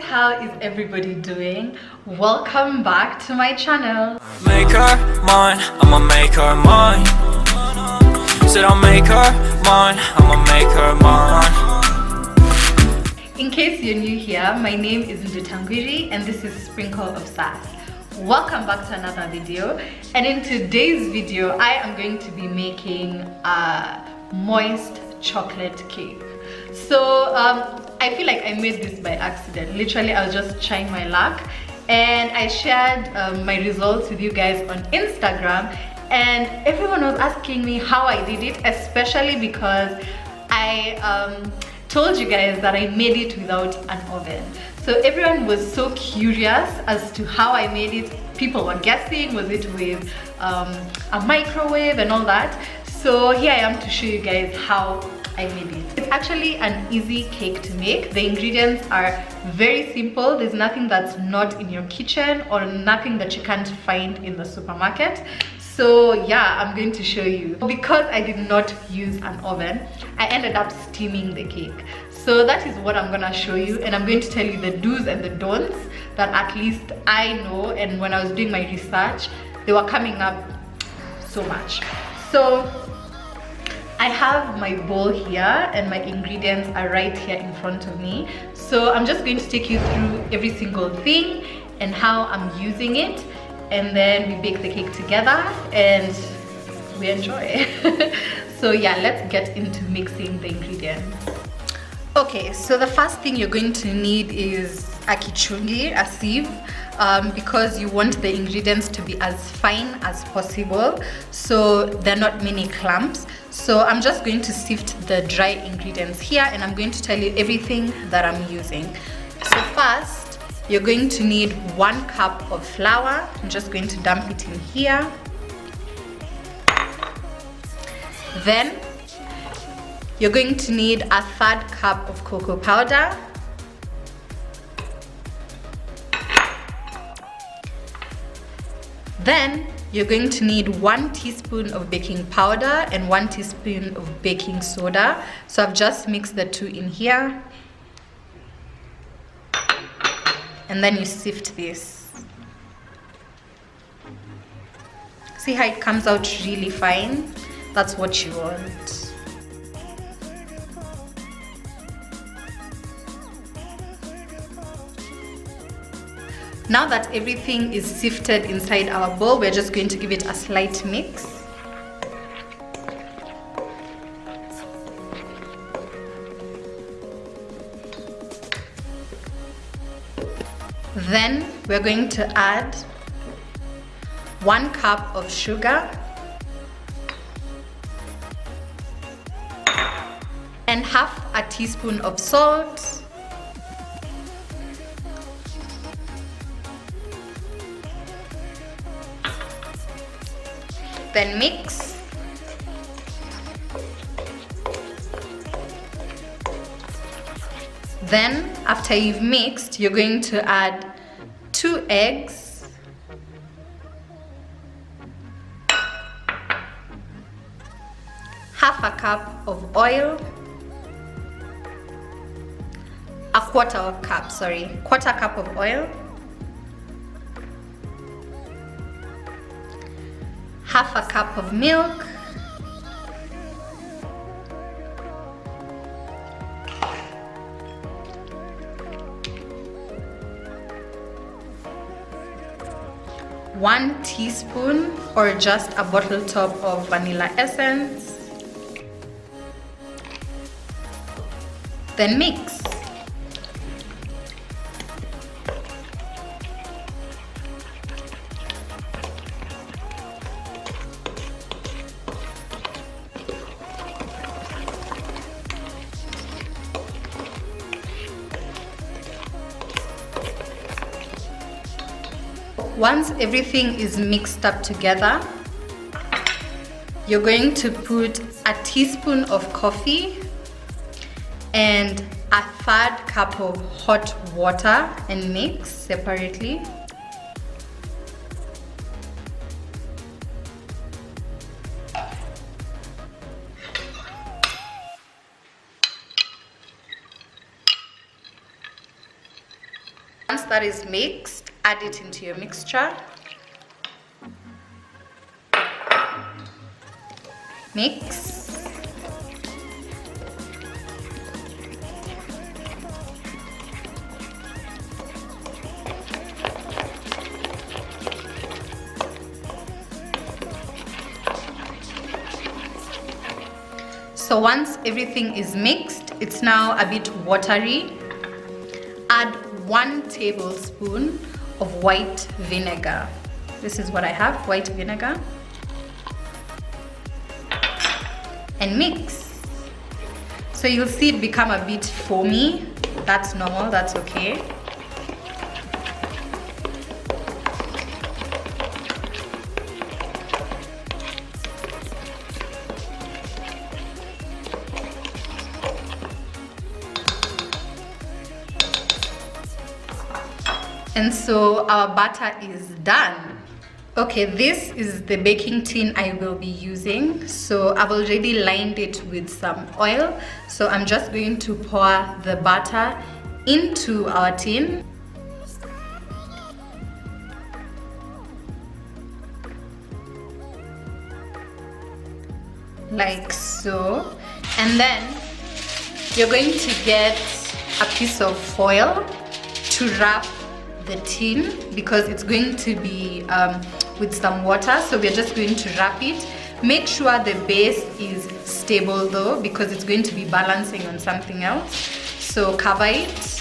how is everybody doing? Welcome back to my channel. Make her mine, I'ma make her mine. Said I'll make her mine, I'ma make her mine. In case you're new here, my name is Ndutangwiri and this is Sprinkleofsass. Welcome back to another video, and in today's video I am going to be making a moist chocolate cake. So I feel like I made this by accident. Literally, I was just trying my luck and I shared my results with you guys on Instagram, and everyone was asking me how I did it, especially because I told you guys that I made it without an oven. So everyone was so curious as to how I made it. People were guessing, was it with a microwave and all that. So here I am to show you guys how I made it. It's actually an easy cake to make. The ingredients are very simple. There's nothing that's not in your kitchen or nothing that you can't find in the supermarket. So yeah, I'm going to show you. Because I did not use an oven, I ended up steaming the cake. So that is what I'm gonna show you, and I'm going to tell you the do's and the don'ts that at least I know, and when I was doing my research, they were coming up so much. So I have my bowl here and my ingredients are right here in front of me. So I'm just going to take you through every single thing and how I'm using it, and then we bake the cake together and we enjoy. So yeah, let's get into mixing the ingredients. Okay, so the first thing you're going to need is a kichungi, a sieve, because you want the ingredients to be as fine as possible so there are not many clumps. So I'm just going to sift the dry ingredients here, and I'm going to tell you everything that I'm using. So first, you're going to need 1 cup of flour. I'm just going to dump it in here. Then you're going to need a 1/3 cup of cocoa powder. Then you're going to need 1 teaspoon of baking powder and 1 teaspoon of baking soda. So I've just mixed the two in here. And then you sift this. See how it comes out really fine? That's what you want. Now that everything is sifted inside our bowl, we're just going to give it a slight mix. Then we're going to add 1 cup of sugar and 1/2 teaspoon of salt. Then mix. Then after you've mixed, you're going to add 2 eggs, half a cup of oil, quarter cup of oil, half a cup of milk, one teaspoon or just a bottle top of vanilla essence. Then mix. Once everything is mixed up together, you're going to put a teaspoon of coffee and a 1/3 cup of hot water and mix separately. Once that is mixed, add it into your mixture. Mix. So once everything is mixed, it's now a bit watery. Add 1 tablespoon of white vinegar. This is what I have, white vinegar. And mix. So you'll see it become a bit foamy. That's normal, that's okay. And so our batter is done. Okay, this is the baking tin I will be using. So I've already lined it with some oil. So I'm just going to pour the batter into our tin. Like so. And then you're going to get a piece of foil to wrap the tin, because it's going to be with some water, so we're just going to wrap it. Make sure the base is stable though, because it's going to be balancing on something else. So cover it.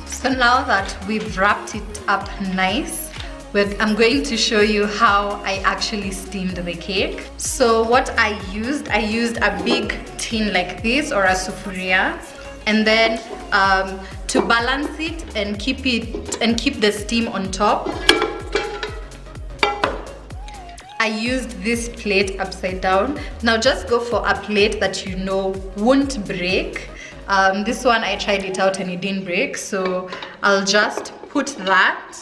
So now that we've wrapped it up nice, I'm going to show you how I actually steamed the cake. So what I used a big tin like this, or a sufuria, and then to balance it and keep the steam on top, I used this plate upside down. Now just go for a plate that you know won't break. This one I tried it out and it didn't break, so I'll just put that.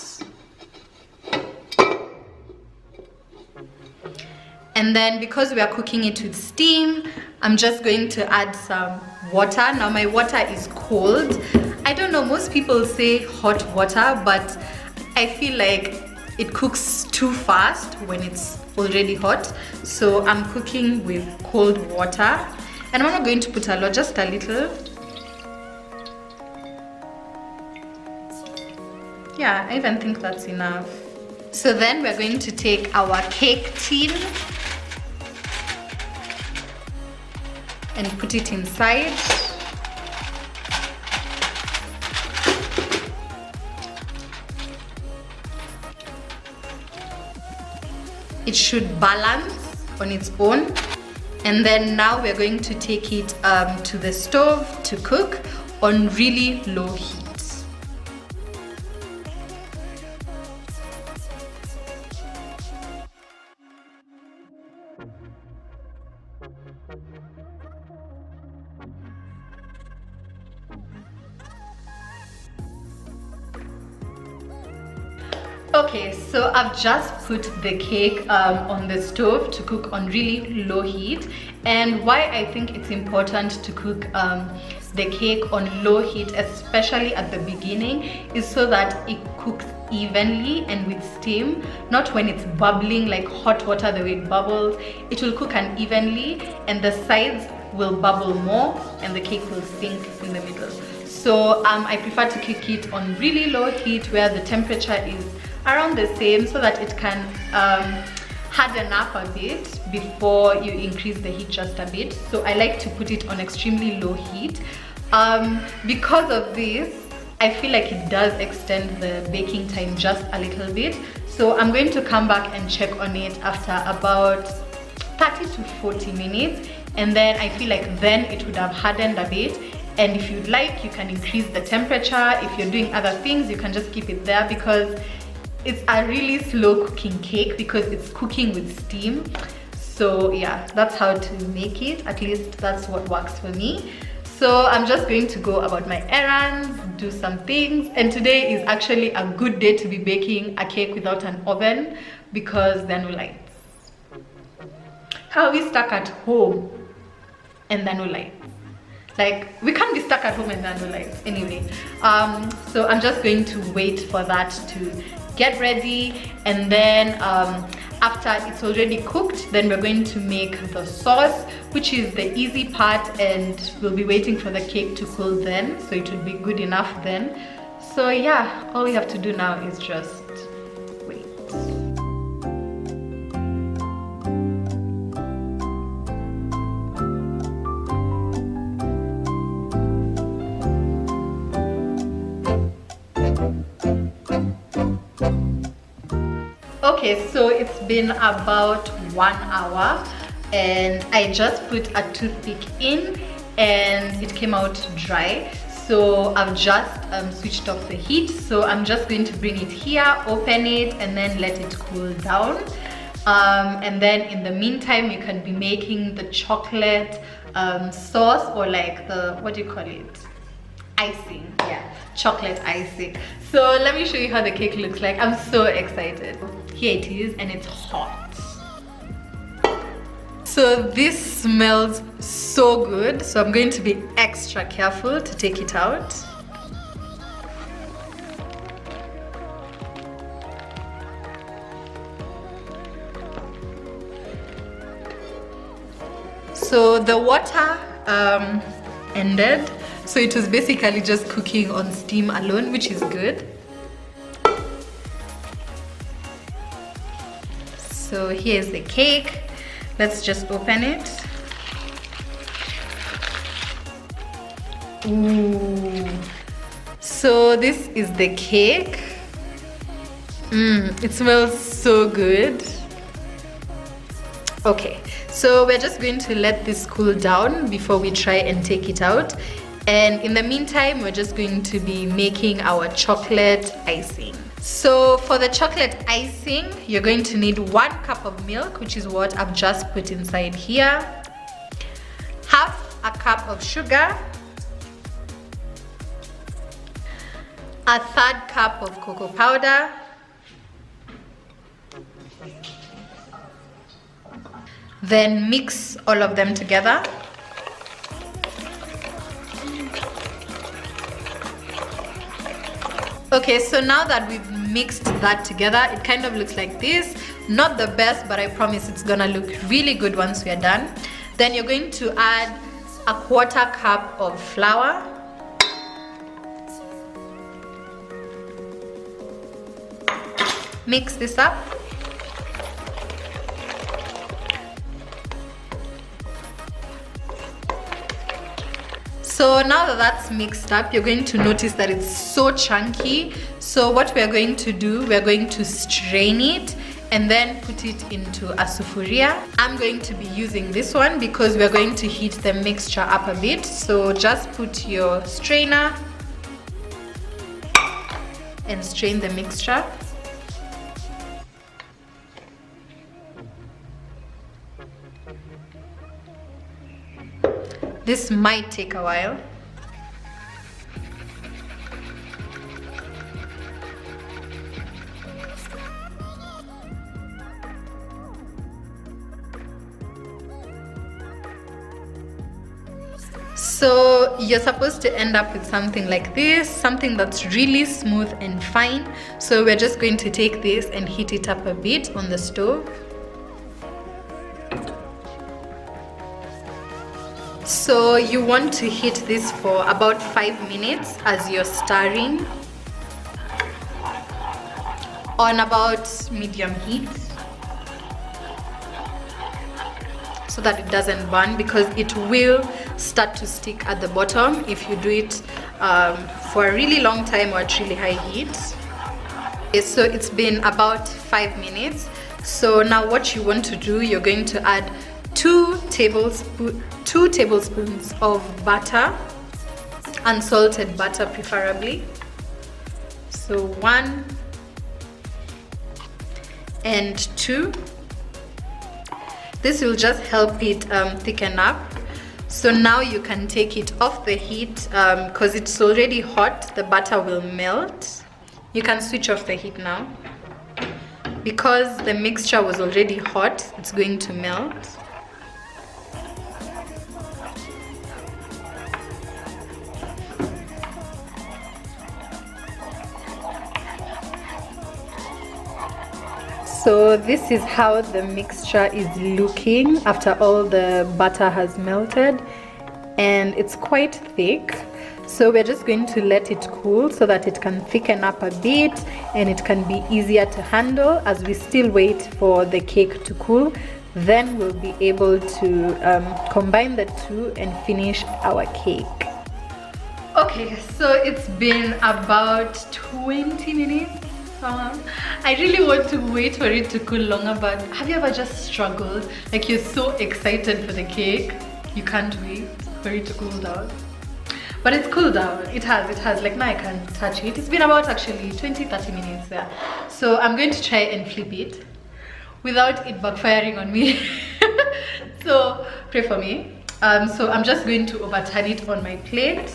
And then because we are cooking it with steam, I'm just going to add some water. Now my water is cold. I don't know, most people say hot water, but I feel like it cooks too fast when it's already hot. So I'm cooking with cold water. And I'm not going to put a lot, just a little. Yeah, I even think that's enough. So then we're going to take our cake tin and put it inside. It should balance on its own. And then now we're going to take it to the stove to cook on really low heat. Okay, so I've just put the cake on the stove to cook on really low heat. And why I think it's important to cook the cake on low heat, especially at the beginning, is so that it cooks evenly and with steam, not when it's bubbling like hot water, the way it bubbles. It will cook unevenly and the sides will bubble more and the cake will sink in the middle. So I prefer to cook it on really low heat where the temperature is around the same, so that it can harden up a bit before you increase the heat just a bit. So I like to put it on extremely low heat. Because of this, I feel like it does extend the baking time just a little bit. So I'm going to come back and check on it after about 30 to 40 minutes, and then I feel like then it would have hardened a bit. And if you'd like, you can increase the temperature. If you're doing other things, you can just keep it there, because it's a really slow cooking cake because it's cooking with steam. So yeah, that's how to make it. At least that's what works for me. So I'm just going to go about my errands, do some things, and today is actually a good day to be baking a cake without an oven because there are no lights. How are we stuck at home and there are no lights? Like, we can't be stuck at home and there are no lights. Anyway, so I'm just going to wait for that to get ready, and then after it's already cooked, then we're going to make the sauce, which is the easy part, and we'll be waiting for the cake to cool then, so it would be good enough then. So yeah, all we have to do now is just wait. Okay, so it's been about 1 hour and I just put a toothpick in and it came out dry. So I've just switched off the heat. So I'm just going to bring it here, open it, and then let it cool down. And then in the meantime, you can be making the chocolate sauce, or like the, what do you call it? Icing. Yeah, chocolate icing. So let me show you how the cake looks like. I'm so excited. Here it is, and it's hot. So this smells so good, so I'm going to be extra careful to take it out. So the water ended, so it was basically just cooking on steam alone, which is good. So here's the cake. Let's just open it. Ooh. So this is the cake. It smells so good. Okay, so we're just going to let this cool down before we try and take it out. And in the meantime, we're just going to be making our chocolate icing. So for the chocolate icing, you're going to need 1 cup of milk, which is what I've just put inside here. Half a cup of sugar. A 1/3 cup of cocoa powder. Then mix all of them together. Okay, so now that we've mixed that together, it kind of looks like this. Not the best, but I promise it's gonna look really good once we are done. Then you're going to add a 1/4 cup of flour. Mix this up. So now that that's mixed up, you're going to notice that it's so chunky. So what we're going to do, we're going to strain it and then put it into a sufuria. I'm going to be using this one because we're going to heat the mixture up a bit. So just put your strainer and strain the mixture. This might take a while. So you're supposed to end up with something like this, something that's really smooth and fine. So we're just going to take this and heat it up a bit on the stove. So you want to heat this for about 5 minutes as you're stirring on about medium heat so that it doesn't burn, because it will start to stick at the bottom if you do it for a really long time or at really high heat. Okay, so it's been about 5 minutes. So now what you want to do, you're going to add 2 tablespoons of butter, unsalted butter preferably. So 1 and 2. This will just help it thicken up. So now you can take it off the heat because it's already hot, the butter will melt. You can switch off the heat now. Because the mixture was already hot, it's going to melt. So this is how the mixture is looking after all the butter has melted, and it's quite thick. So we're just going to let it cool so that it can thicken up a bit and it can be easier to handle as we still wait for the cake to cool. Then we'll be able to combine the two and finish our cake. Okay, so it's been about 20 minutes. I really want to wait for it to cool longer, but have you ever just struggled? Like you're so excited for the cake, you can't wait for it to cool down. But it's cooled down. It has, like now I can touch it. It's been about actually 20-30 minutes there. So I'm going to try and flip it without it backfiring on me. So pray for me. So I'm just going to overturn it on my plate.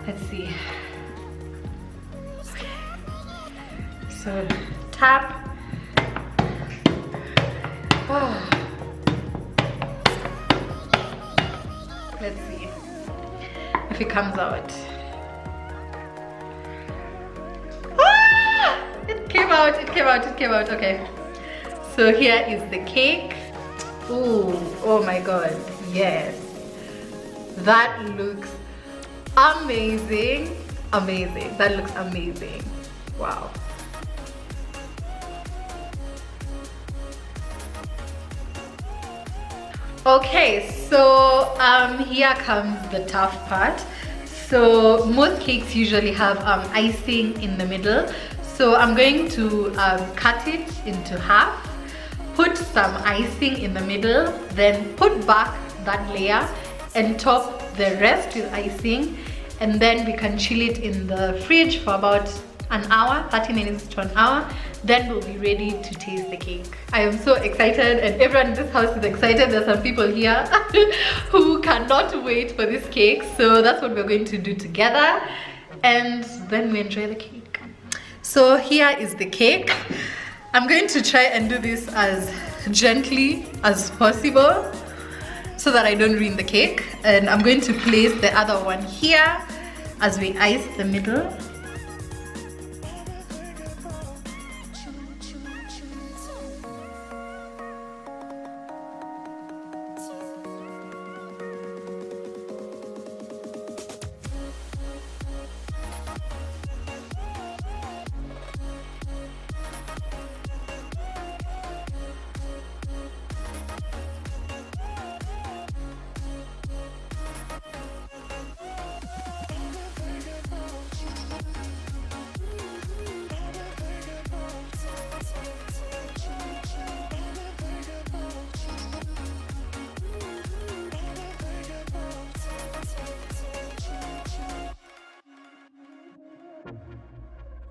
Let's see. Okay. So tap. Oh. Let's see if it comes out. Ah! It came out. Okay. So here is the cake. Ooh, oh my god, yes. That looks amazing. That looks amazing. Wow. Okay, so here comes the tough part. So most cakes usually have icing in the middle. So I'm going to cut it into half, put some icing in the middle, then put back that layer and top the rest with icing, and then we can chill it in the fridge for about an hour, 30 minutes to an hour. Then we'll be ready to taste the cake. I am so excited, and everyone in this house is excited. There's some people here who cannot wait for this cake. So that's what we're going to do together, and then we enjoy the cake. So here is the cake. I'm going to try and do this as gently as possible so that I don't ruin the cake. And I'm going to place the other one here as we ice the middle.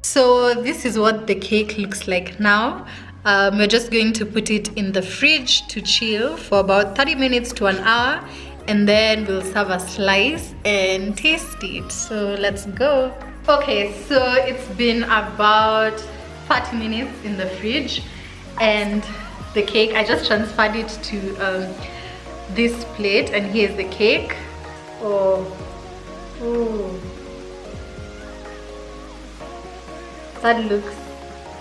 So this is what the cake looks like now. We're just going to put it in the fridge to chill for about 30 minutes to an hour, and then we'll serve a slice and taste it. So let's go. Okay, so it's been about 30 minutes in the fridge, and the cake, I just transferred it to this plate, and here's the cake. Oh. That looks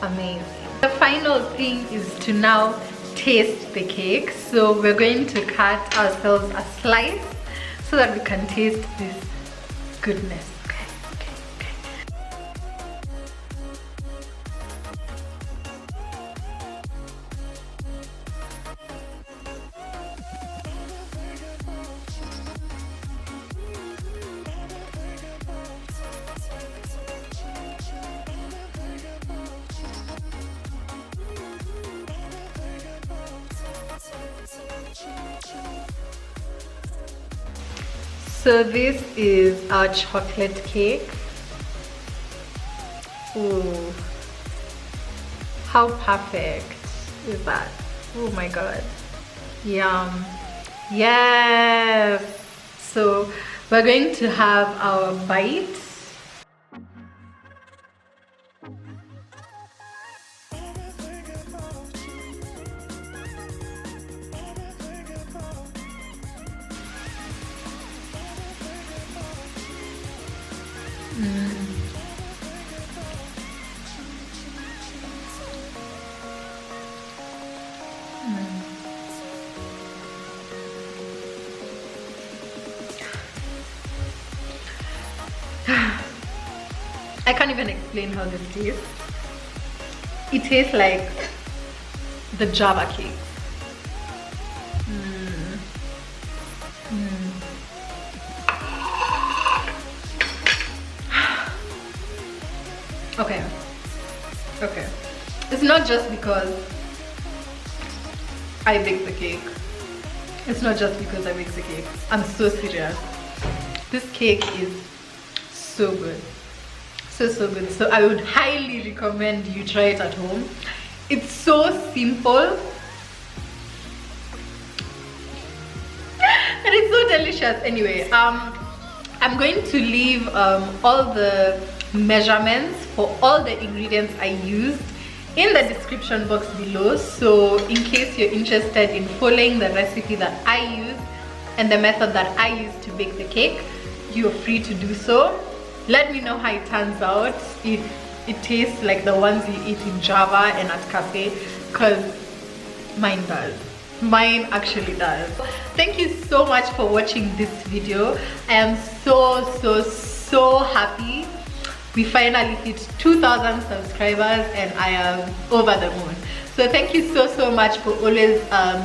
amazing. The final thing is to now taste the cake. So we're going to cut ourselves a slice so that we can taste this goodness. Okay. So this is our chocolate cake. Ooh, how perfect is that? Oh my god, yum. Yes. So we're going to have our bite. I can't even explain how this tastes. It tastes like the Java cake. Okay. Okay. It's not just because I baked the cake. It's not just because I baked the cake. I'm so serious. This cake is so good. So good. So I would highly recommend you try it at home. It's so simple and it's so delicious. Anyway, I'm going to leave all the measurements for all the ingredients I used in the description box below, so in case you're interested in following the recipe that I used and the method that I used to bake the cake, you're free to do so. Let me know how it turns out, if it tastes like the ones you eat in Java and at cafe, because mine does. Mine actually does. Thank you so much for watching this video. I am so happy we finally hit 2,000 subscribers and I am over the moon. So thank you so much for always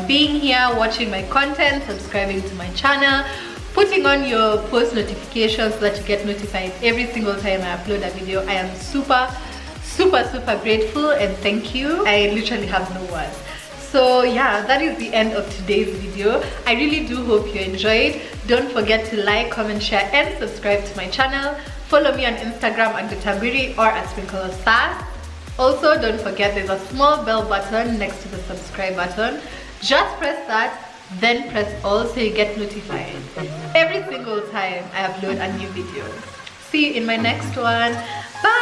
being here, watching my content, subscribing to my channel, putting on your post notifications so that you get notified every single time I upload a video. I am super grateful and thank you. I literally have no words. So yeah, that is the end of today's video. I really do hope you enjoyed. Don't forget to like, comment, share and subscribe to my channel. Follow me on Instagram at Thickening or at Sprinkleofsass. Also, don't forget there's a small bell button next to the subscribe button. Just press that, then press all so you get notified every single time I upload a new video. See you in my next one. Bye!